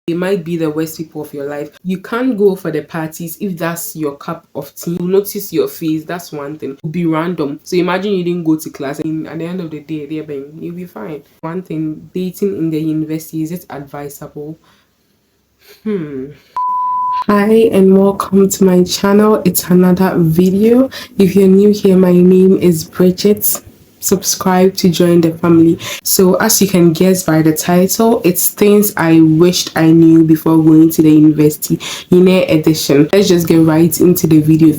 they might be the worst people of your life. You can't go for the parties if that's your cup of tea. You notice your face, that's one thing. It'll be random. So imagine you didn't go to class and at the end of the day, you'll be fine. One thing, dating in the university, is it advisable? Hi and welcome to my channel. It's another video. If you're new here, my name is Bridget. Subscribe to join the family. So as you can guess by the title, it's things I wished I knew before going to the University-Uenr edition. Let's just get right into the video.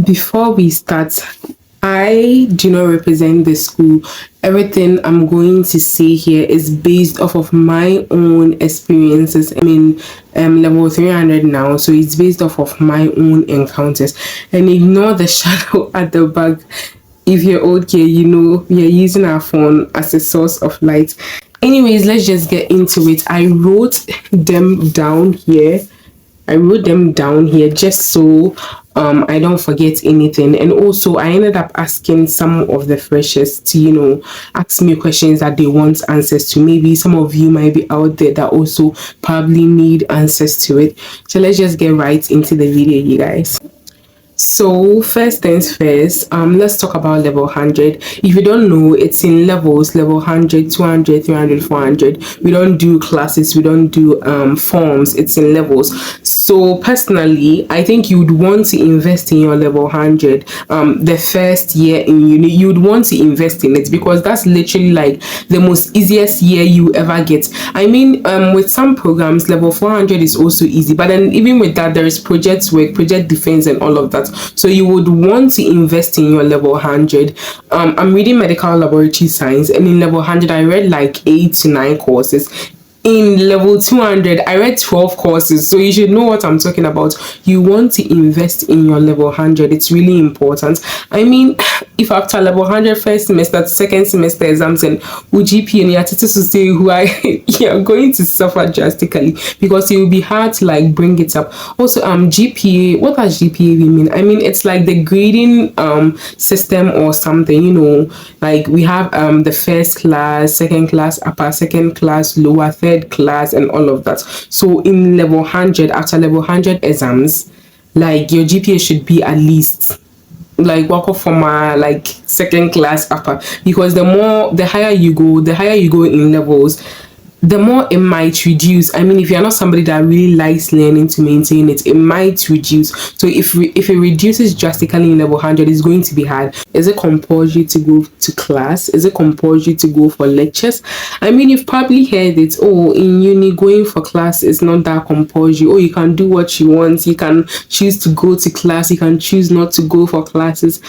Before we start, I do not represent the school. Everything I'm going to say here is based off of my own experiences. I'm in level 300 now, so it's based off of my own encounters. And ignore the shadow at the back. If you're old here, you know we are using our phone as a source of light. Anyways, let's just get into it. I wrote them down here just so I don't forget anything. And also I ended up asking some of the freshers to ask me questions that they want answers to. Maybe some of you might be out there that also probably need answers to it. So let's just get right into the video, you guys. So first things first, let's talk about level 100. If you don't know, it's in levels: level 100, 200, 300, 400. We don't do classes, we don't do forms. It's in levels. So personally, I think you would want to invest in your level 100 the first year in uni. You'd want to invest in it because that's literally like the most easiest year you ever get. I mean, with some programs, level 400 is also easy, but then even with that, there is project work, project defense, and all of that. So you would want to invest in your level 100. I'm reading medical laboratory science, and in level 100 I read like 8 to 9 courses. In level 200 I read 12 courses, so you should know what I'm talking about. You want to invest in your level 100. It's really important. I mean, if after level 100 first semester, second semester exams and GPA and you are to say who you're going to suffer drastically because it will be hard to like bring it up. Also, GPA, what does GPA mean? I mean, it's like the grading system or something, like we have the first class, second class, upper, second class, lower, third class, and all of that. So in level 100, after level 100 exams, like your GPA should be at least like walk off from like second class upper, because the higher you go in levels, the more it might reduce. I mean, if you're not somebody that really likes learning to maintain it, it might reduce. So if it reduces drastically in level 100, it's going to be hard. Is it compulsory to go to class? Is it compulsory to go for lectures? I mean, you've probably heard it. Oh, in uni, going for class is not that compulsory. Oh, you can do what you want. You can choose to go to class. You can choose not to go for classes.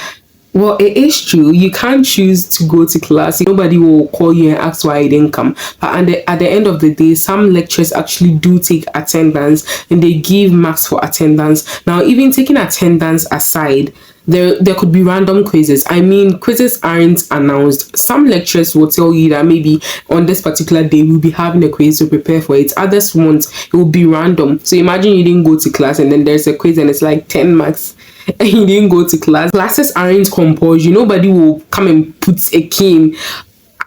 Well, it is true. You can't choose to go to class. Nobody will call you and ask why you didn't come. But at the end of the day, some lecturers actually do take attendance and they give marks for attendance. Now, even taking attendance aside, there could be random quizzes. I mean, quizzes aren't announced. Some lecturers will tell you that maybe on this particular day we'll be having a quiz to prepare for it. Others won't. It will be random. So imagine you didn't go to class and then there's a quiz and it's like 10 marks. And you didn't go to class. Classes aren't compulsory. Nobody will come and put a cane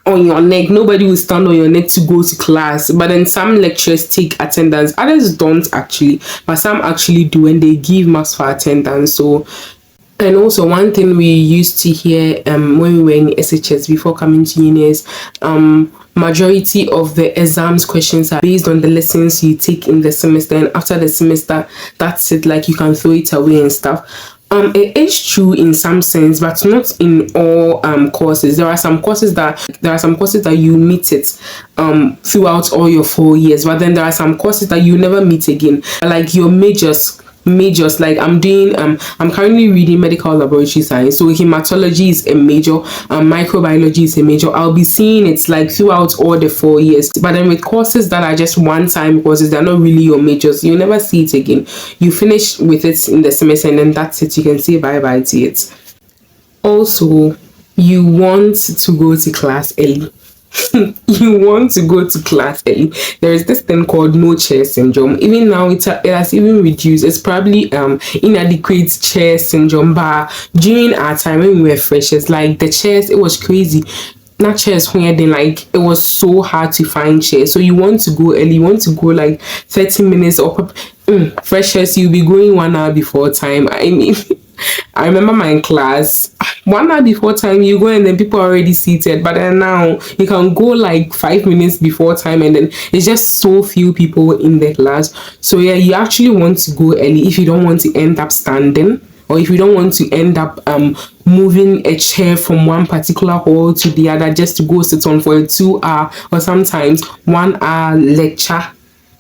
on your neck. Nobody will stand on your neck to go to class. But then some lecturers take attendance. Others don't actually, but some actually do, and they give marks for attendance. So, and also one thing we used to hear when we were in SHS before coming to uni is majority of the exams questions are based on the lessons you take in the semester, and after the semester, that's it. Like you can throw it away and stuff. It is true in some sense, but not in all courses. There are some courses that you meet it throughout all your 4 years, but then there are some courses that you never meet again, like your majors. Like I'm currently reading medical laboratory science, so hematology is a major, microbiology is a major. I'll be seeing it like throughout all the 4 years. But then with courses that are just one-time courses, they're not really your majors, you never see it again. You finish with it in the semester and then that's it. You can say bye-bye to it. Also, you want to go to class early. You want to go to class early. There is this thing called no chair syndrome. Even now it has even reduced. It's probably inadequate chair syndrome, but during our time when we were freshers, like the chairs, it was crazy. not chairs when then like it was so hard to find chairs. So you want to go early, you want to go like 30 minutes or freshers, you'll be going 1 hour before time. I mean, I remember my class 1 hour before time you go and then people are already seated, but then now you can go like 5 minutes before time and then it's just so few people in the class. So yeah, you actually want to go early if you don't want to end up standing, or if you don't want to end up moving a chair from one particular hall to the other just to go sit on for a 2 hour or sometimes 1 hour lecture.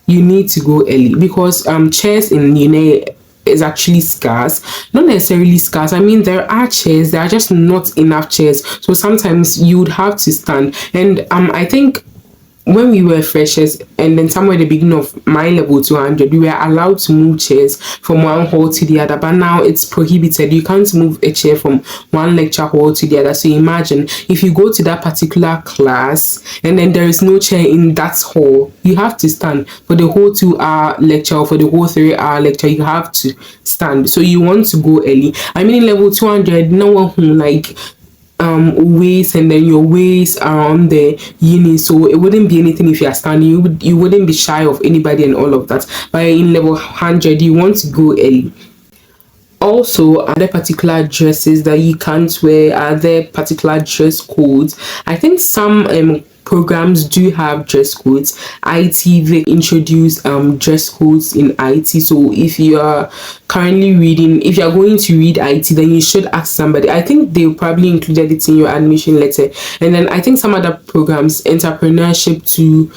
You need to go early because chairs in uni is actually scarce. Not necessarily scarce, I mean there are chairs, there are just not enough chairs, so sometimes you would have to stand. And I think when we were freshers and then somewhere at the beginning of my level 200, we were allowed to move chairs from one hall to the other, but now it's prohibited. You can't move a chair from one lecture hall to the other. So imagine if you go to that particular class and then there is no chair in that hall, you have to stand for the whole 2 hour lecture or for the whole 3 hour lecture. You have to stand. So you want to go early. I mean in level 200, no one who like waist and then your waist around the uni, so it wouldn't be anything if you are standing. You wouldn't be shy of anybody and all of that. But in level 100 you want to go early. Also, are there particular dresses that you can't wear? Are there particular dress codes? I think some programs do have dress codes. IT, they introduce dress codes in IT. So if you are currently reading, if you are going to read IT, then you should ask somebody. I think they probably included it in your admission letter. And then I think some other programs, entrepreneurship too,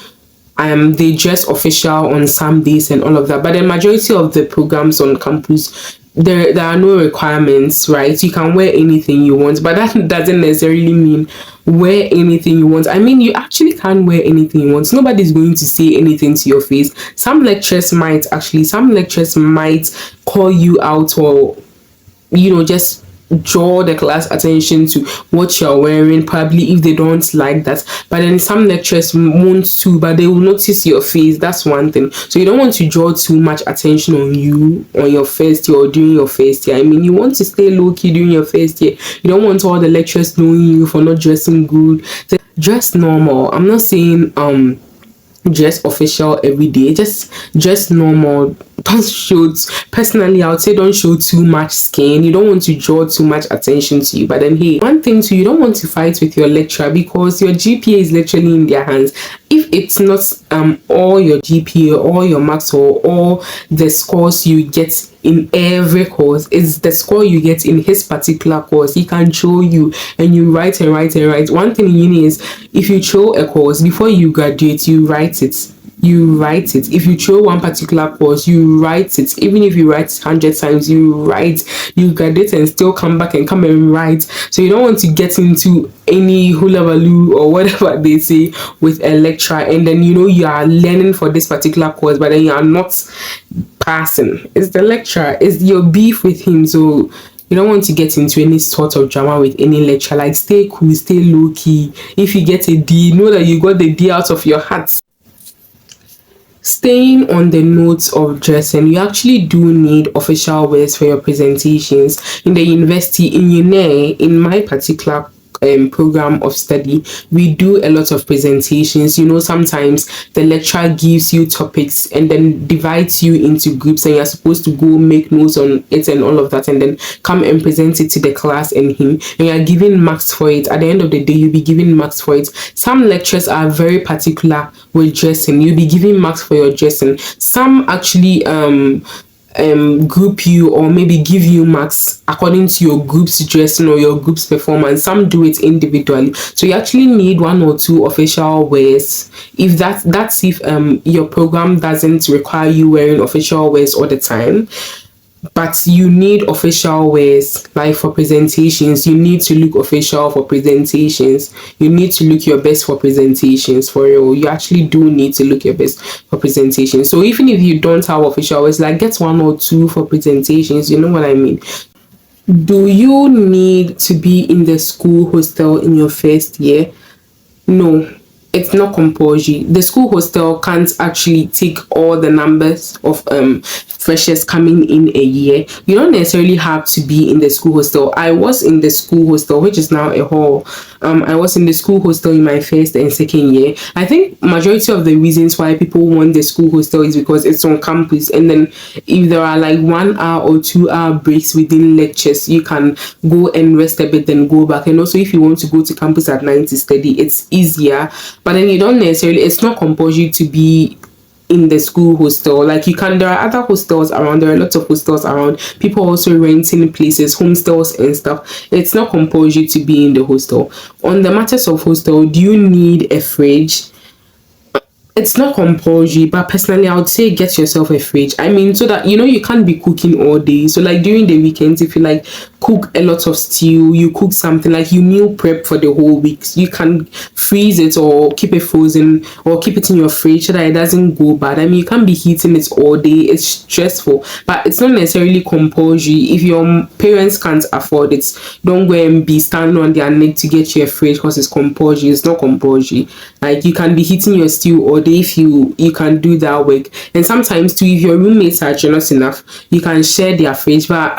they dress official on some days and all of that. But the majority of the programs on campus, there are no requirements, right? You can wear anything you want, but that doesn't necessarily mean wear anything you want. I mean, you actually can wear anything you want. Nobody's going to say anything to your face. Some lecturers might call you out, or just draw the class attention to what you're wearing, probably if they don't like that. But then some lecturers won't too, but they will notice your face. That's one thing. So you don't want to draw too much attention on you on your first year or during your first year. I mean, you want to stay low-key during your first year. You don't want all the lecturers knowing you for not dressing good. So dress normal. I'm not saying dress official every day, just dress normal. Don't show, personally I would say, don't show too much skin. You don't want to draw too much attention to you. But then hey, one thing too, you don't want to fight with your lecturer because your GPA is literally in their hands. If it's not all your GPA, all your marks, or all the scores you get in every course, is the score you get in his particular course. He can show you and you write and write and write. One thing in uni is, if you show a course before you graduate, you write it. If you show one particular course, you write it. Even if you write 100 times, you write. You graduate and still come back and come and write. So you don't want to get into any hula baloo or whatever they say with a lecturer, and then you are learning for this particular course, but then you are not passing. It's the lecturer, it's your beef with him. So you don't want to get into any sort of drama with any lecturer. Like, stay cool, stay low-key. If you get a D, know that you got the D out of your hat. Staying on the notes of dressing, you actually do need official wears for your presentations. In the University-Uenr, in my particular program of study, we do a lot of presentations. Sometimes the lecturer gives you topics and then divides you into groups, and you're supposed to go make notes on it and all of that, and then come and present it to the class and him, and you're given marks for it. At the end of the day, you'll be given marks for it. Some lecturers are very particular with dressing. You'll be given marks for your dressing. Some actually group you, or maybe give you marks according to your group's dressing or your group's performance. Some do it individually. So you actually need 1 or 2 official wears. If that's if your program doesn't require you wearing official wears all the time, but you need official wears. Like for presentations, you need to look official for presentations. You need to look your best for presentations. For real, you actually do need to look your best for presentations. So even if you don't have official wears, like get 1 or 2 for presentations. You know what I mean? Do you need to be in the school hostel in your first year? No, it's not compulsory. The school hostel can't actually take all the numbers of freshers coming in a year, you don't necessarily have to be in the school hostel. I was in the school hostel, which is now a hall. I was in the school hostel in my first and second year. I think majority of the reasons why people want the school hostel is because it's on campus, and then if there are like 1 hour or 2 hour breaks within lectures, you can go and rest a bit, then go back. And also, if you want to go to campus at night to study, it's easier. But then you don't necessarily, it's not compulsory to be in the school hostel. Like, you can, there are other hostels around, there are lots of hostels around, people also renting places, homestels and stuff. It's not compulsory to be in the hostel. On the matters of hostel, do you need a fridge? It's not compulsory, but personally I would say get yourself a fridge. I mean, so that you can't be cooking all day. So like during the weekends, if you like cook a lot of stew, you cook something, like you meal prep for the whole week, you can freeze it or keep it frozen or keep it in your fridge so that it doesn't go bad. I mean, you can't be heating it all day, it's stressful, but it's not necessarily compulsory. If your parents can't afford it, don't go and be standing on their neck to get you a fridge because it's compulsory. It's not compulsory. Like, you can be heating your stew all day if you can do that work. And sometimes too, if your roommates are generous enough, you can share their fridge. But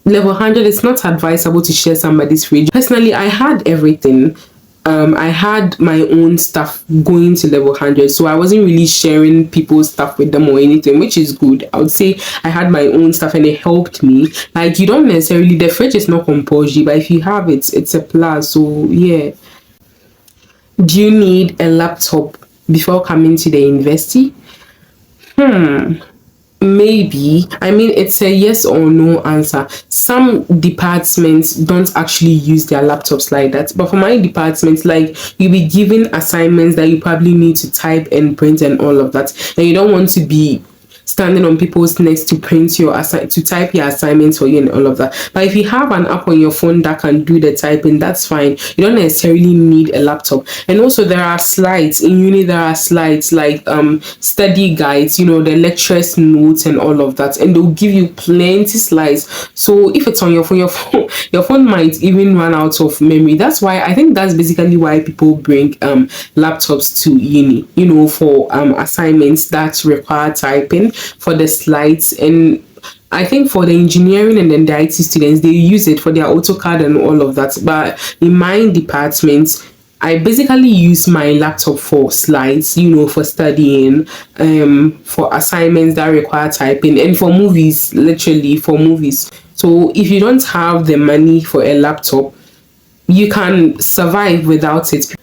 level 100, it's not advisable to share somebody's fridge. Personally, I had everything. I had my own stuff going to level 100, so I wasn't really sharing people's stuff with them or anything, which is good. I would say I had my own stuff and it helped me. Like, you don't necessarily, the fridge is not compulsory, but if you have it, it's a plus. So yeah. Do you need a laptop before coming to the university? Maybe. I mean, it's a yes or no answer. Some departments don't actually use their laptops like that, but for my department, like, you'll be given assignments that you probably need to type and print and all of that, and you don't want to be standing on people's necks to print your to type your assignments for you and all of that. But if you have an app on your phone that can do the typing, that's fine. You don't necessarily need a laptop. And also, there are slides in uni. There are slides like study guides, the lecturers notes and all of that, and they'll give you plenty slides. So if it's on your phone, your phone might even run out of memory. That's why I think that's basically why people bring laptops to uni, for assignments that require typing, for the slides. And I think for the engineering and then the IT students, they use it for their AutoCAD and all of that. But in my department, I basically use my laptop for slides, for studying, for assignments that require typing, and for movies, literally for movies. So if you don't have the money for a laptop, you can survive without it.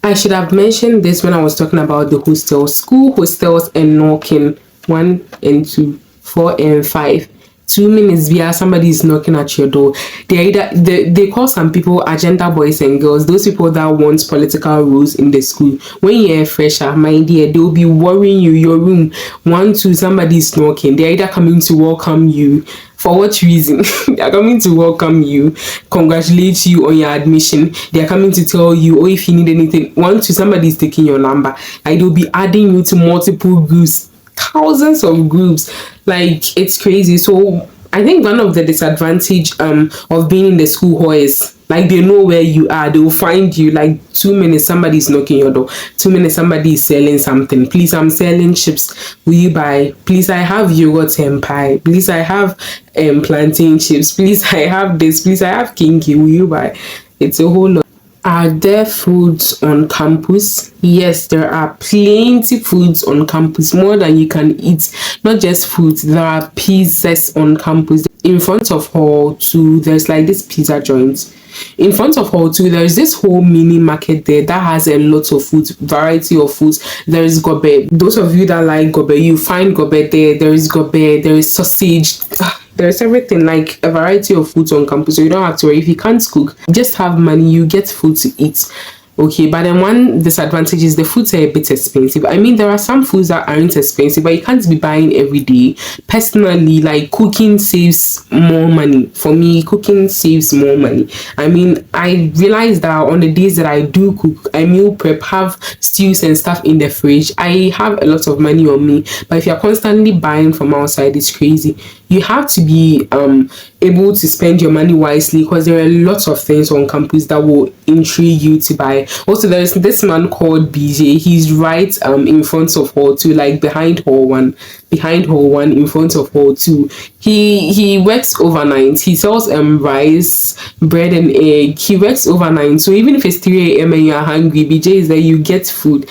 I should have mentioned this when I was talking about the hostels. School hostels and knocking 1 and 2, 4 and 5. 2 minutes via somebody is knocking at your door. They call some people agenda boys and girls, those people that want political rules in the school. When you're a fresher, my dear, they'll be worrying you, your room 1, 2, somebody is knocking. They're either coming to welcome you. For what reason? They're coming to welcome you, congratulate you on your admission. They're coming to tell you, oh, if you need anything. 1, 2, somebody is taking your number. Like, they'll be adding you to multiple groups, thousands of groups. Like, it's crazy. So I think one of the disadvantage of being in the school hall is, like, they know where you are. They will find you. Like, 2 minutes, somebody is knocking your door. 2 minutes, somebody is selling something. Please, I'm selling chips. Will you buy? Please, I have yogurt and pie. Please, I have plantain chips. Please, I have this. Please, I have kinky. Will you buy? It's a whole lot. Are there foods on campus? Yes, there are plenty foods on campus, more than you can eat. Not just foods, there are pizzas on campus. In front of Hall 2, there's like this pizza joint. In front of Hall 2, there's this whole mini market there that has a lot of food, variety of foods. There is gobe. Those of you that like gobe, you find gobe there. There is gobe, there is sausage. There's everything, like a variety of foods on campus, so you don't have to worry. If you can't cook, just have money, you get food to eat. Okay, but then one disadvantage is the foods are a bit expensive. I mean, there are some foods that aren't expensive, but you can't be buying every day. Personally, like, cooking saves more money. For me, cooking saves more money. I mean, I realize that on the days that I do cook, I meal prep, have stews and stuff in the fridge, I have a lot of money on me. But if you're constantly buying from outside, it's crazy. You have to be able to spend your money wisely, because there are lots of things on campus that will intrigue you to buy. Yeah. Also, there's this man called BJ. He's right in front of hall two, like behind hall one, in front of hall two. He works overnight. He sells rice, bread, and egg. He works overnight. So even if it's 3 a.m. and you're hungry, BJ is there. You get food.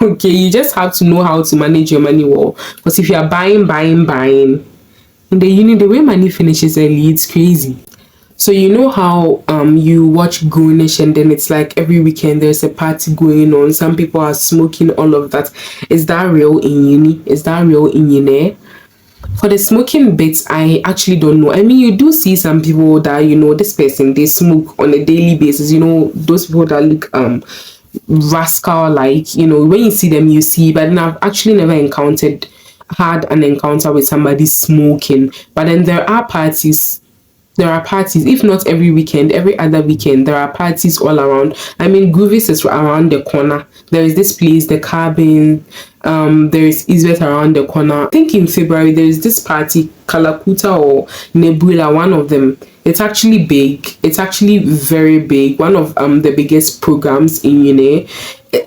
Okay, you just have to know how to manage your money well. Because if you are buying in the uni, the way money finishes early, it's crazy. So you know how you watch Grownish and then it's like every weekend there's a party going on. Some people are smoking, all of that. Is that real in uni? Is that real in uni? For the smoking bits, I actually don't know. I mean, you do see some people that, this person, they smoke on a daily basis. Those people that look rascal, like, when you see them, you see. But then I've actually never had an encounter with somebody smoking. But then there are parties, if not every weekend, every other weekend, there are parties all around. I mean, Groovis is around the corner. There is this place, the cabin. There is Isbeth around the corner. I think in February there is this party, Kalakuta or Nebula, one of them. It's actually big. It's actually very big. One of the biggest programs in uni.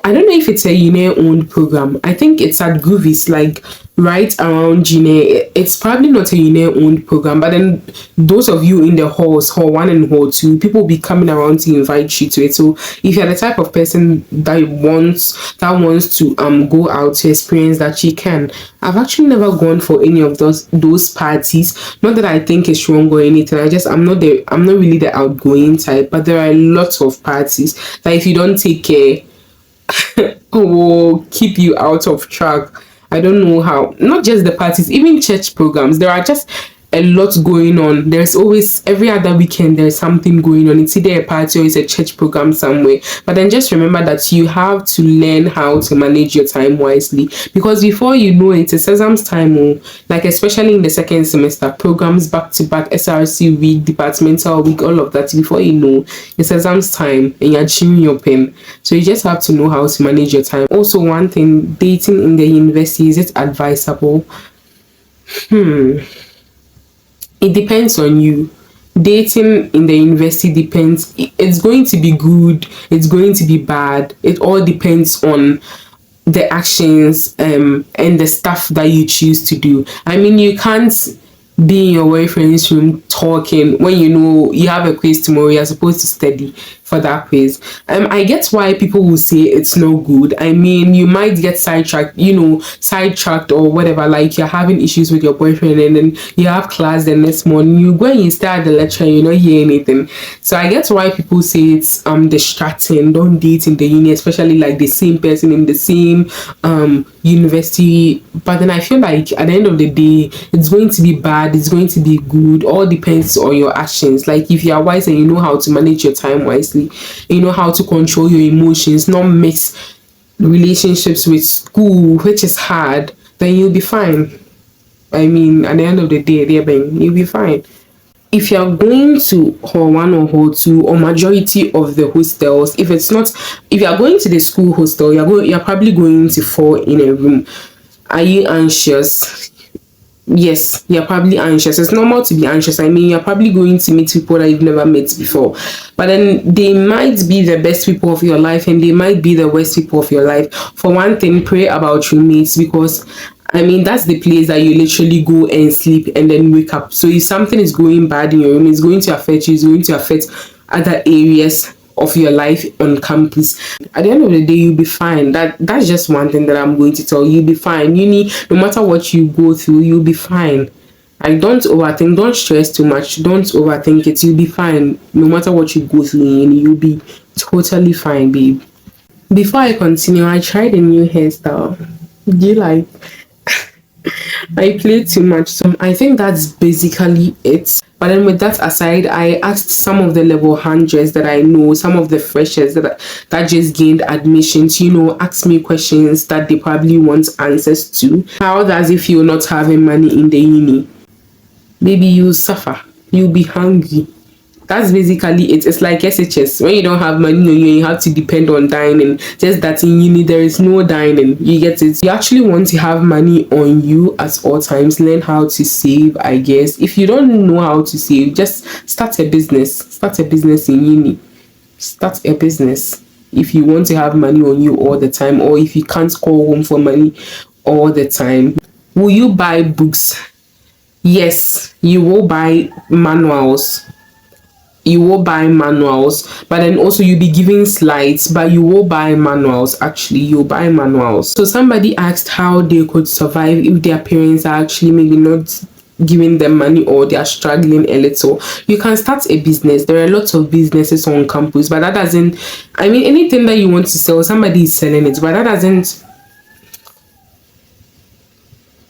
I don't know if it's a uni owned program. I think it's at Groovies, like right around uni. It's probably not a uni owned program, but then those of you in the halls, hall one and hall two, people will be coming around to invite you to it. So if you're the type of person that wants to go out to experience that, you can. I've actually never gone for any of those parties. Not that I think it's wrong or anything. I'm not really the outgoing type, but there are lots of parties that if you don't take care will keep you out of track. I don't know how. Not just the parties, even church programs. There are just a lot going on. There's always every other weekend there's something going on. It's either a party or it's a church program somewhere. But then just remember that you have to learn how to manage your time wisely, because before you know it, it's exams time. Like especially in the second semester, programs back to back, SRC week, departmental week, all of that. Before you know, it's exams time and you're chewing your pen. So you just have to know how to manage your time. Also, one thing, dating in the university, is it advisable? It depends on you. Dating in the university depends. It's going to be good, it's going to be bad. It all depends on the actions and the stuff that you choose to do. I mean, you can't be in your boyfriend's room talking when you know you have a quiz tomorrow. You're supposed to study for that quiz. I get why people will say it's no good. I mean, you might get sidetracked or whatever, like you're having issues with your boyfriend and then you have class the next morning, you go and you stay at the lecture and you don't hear anything. So I get why people say it's distracting. Don't date in the uni, especially like the same person in the same university. But then I feel like at the end of the day, it's going to be bad, it's going to be good. All depends on your actions. Like if you are wise and you know how to manage your time wisely, you know how to control your emotions, not mix relationships with school, which is hard, then you'll be fine. I mean, at the end of the day, you'll be fine. If you're going to hall one or hall two, or majority of the hostels, if you're going to the school hostel, you're probably going to fall in a room. Are you anxious? Yes, you're probably anxious. It's normal to be anxious. I mean, you're probably going to meet people that you've never met before. But then they might be the best people of your life and they might be the worst people of your life. For one thing, pray about your mates, because I mean, that's the place that you literally go and sleep and then wake up. So if something is going bad in your room, it's going to affect you, it's going to affect other areas of your life on campus. At the end of the day, you'll be fine. That's just one thing that I'm going to tell you. You'll be fine. No matter what you go through, you'll be fine. Like, don't overthink, don't stress too much, don't overthink it. You'll be fine. No matter what you go through, you'll be totally fine, babe. Before I continue, I tried a new hairstyle. Do you like? I played too much, so I think that's basically it. But then with that aside, I asked some of the level hundreds that I know, some of the freshers that just gained admission to, ask me questions that they probably want answers to. How does it feel not having money in the uni? Maybe you'll suffer, you'll be hungry. That's basically it. It's like SHS. When you don't have money, you have to depend on dining. Just that in uni, there is no dining. You get it? You actually want to have money on you at all times. Learn how to save, I guess. If you don't know how to save, just start a business. Start a business in uni. Start a business. if you want to have money on you all the time, or if you can't call home for money all the time. Will you buy books? Yes, you will buy manuals. You will buy manuals, but then also you'll be giving slides, but you will buy manuals. Actually, you'll buy manuals. So somebody asked how they could survive if their parents are actually maybe not giving them money, or they are struggling a little. You can start a business. There are lots of businesses on campus, but that doesn't, I mean, anything that you want to sell, somebody is selling it, but that doesn't,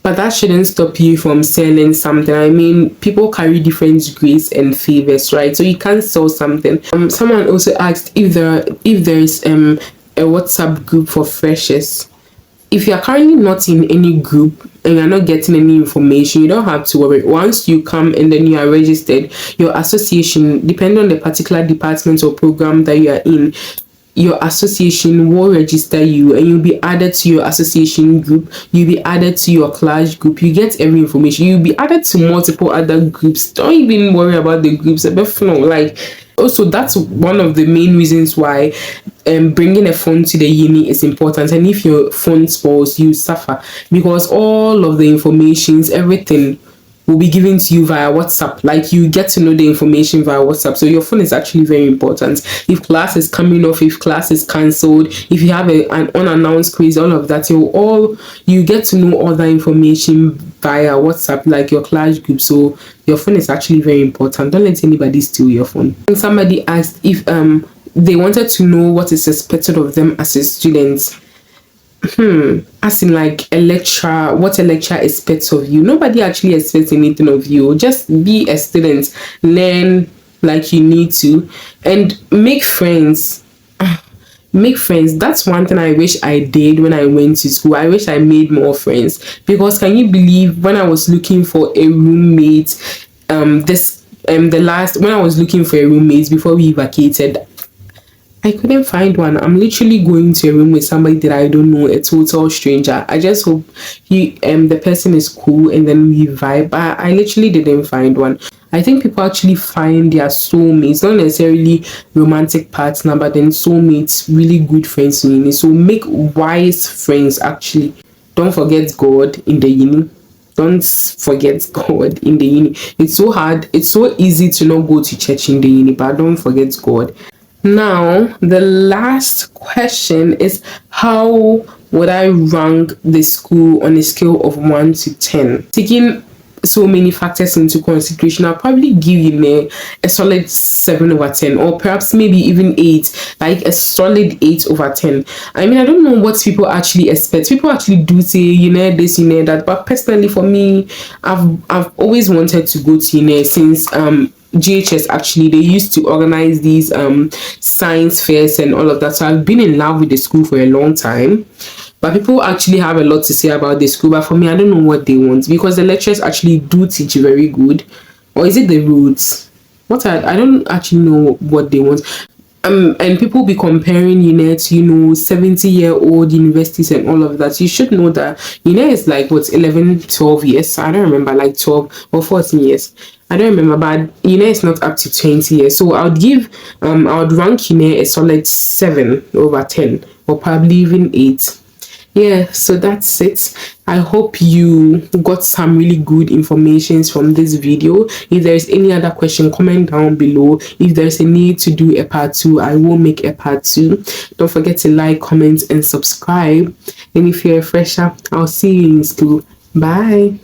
but that shouldn't stop you from selling something. I mean, people carry different grades and favors, right? So you can't sell something. Someone also asked if there is a WhatsApp group for freshers. If you are currently not in any group and you're not getting any information, you don't have to worry. Once you come and then you are registered, your association, depending on the particular department or program that you are in, your association will register you, and you'll be added to your association group, you'll be added to your class group, you get every information, you'll be added to multiple other groups. Don't even worry about the groups. Like, also, that's one of the main reasons why bringing a phone to the uni is important. And if your phone spoils, you suffer, because all of the informations, everything will be given to you via WhatsApp. Like, you get to know the information via WhatsApp. So your phone is actually very important. If class is coming off, if class is cancelled, if you have an unannounced quiz, all of that, you get to know all that information via WhatsApp, like your class group. So your phone is actually very important. Don't let anybody steal your phone. And somebody asked if they wanted to know what is expected of them as a student. As in, like, a lecturer, what a lecturer expects of you. Nobody actually expects anything of you. Just be a student, learn like you need to, and make friends. Make friends. That's one thing I wish I did when I went to school. I wish I made more friends, because can you believe when I was looking for a roommate, when I was looking for a roommate before we vacated, I couldn't find one. I'm literally going to a room with somebody that I don't know, a total stranger. I just hope the person is cool and then we vibe. But I literally didn't find one. I think people actually find their soulmates, not necessarily romantic partner, but then soulmates, really good friends in uni. So make wise friends. Actually, don't forget God in the uni. Don't forget God in the uni. It's so hard. It's so easy to not go to church in the uni, but don't forget God. Now, the last question is, how would I rank the school on a scale of 1 to 10? Taking so many factors into consideration, I'll probably give you a solid 7 over 10, or perhaps maybe even 8, like a solid 8 over 10. I mean, I don't know what people actually expect. People actually do say, this, that, but personally for me, I've always wanted to go to since GHS. Actually, they used to organize these science fairs and all of that, so I've been in love with the school for a long time. But people actually have a lot to say about the school, but for me, I don't know what they want, because the lecturers actually do teach very good. Or is it the roots? I don't actually know what they want. And people be comparing UNER to 70-year-old universities and all of that. You should know that UNER is like 11-12 years. I don't remember, like 12 or 14 years. I don't remember, but UNER is not up to 20 years. So I would rank UNER a solid 7 over 10, or probably even 8. Yeah, so that's it. I hope you got some really good information from this video. If there's any other question, comment down below. If there's a need to do a part 2, I will make a part 2. Don't forget to like, comment, and subscribe. And if you're a fresher, I'll see you in school. Bye.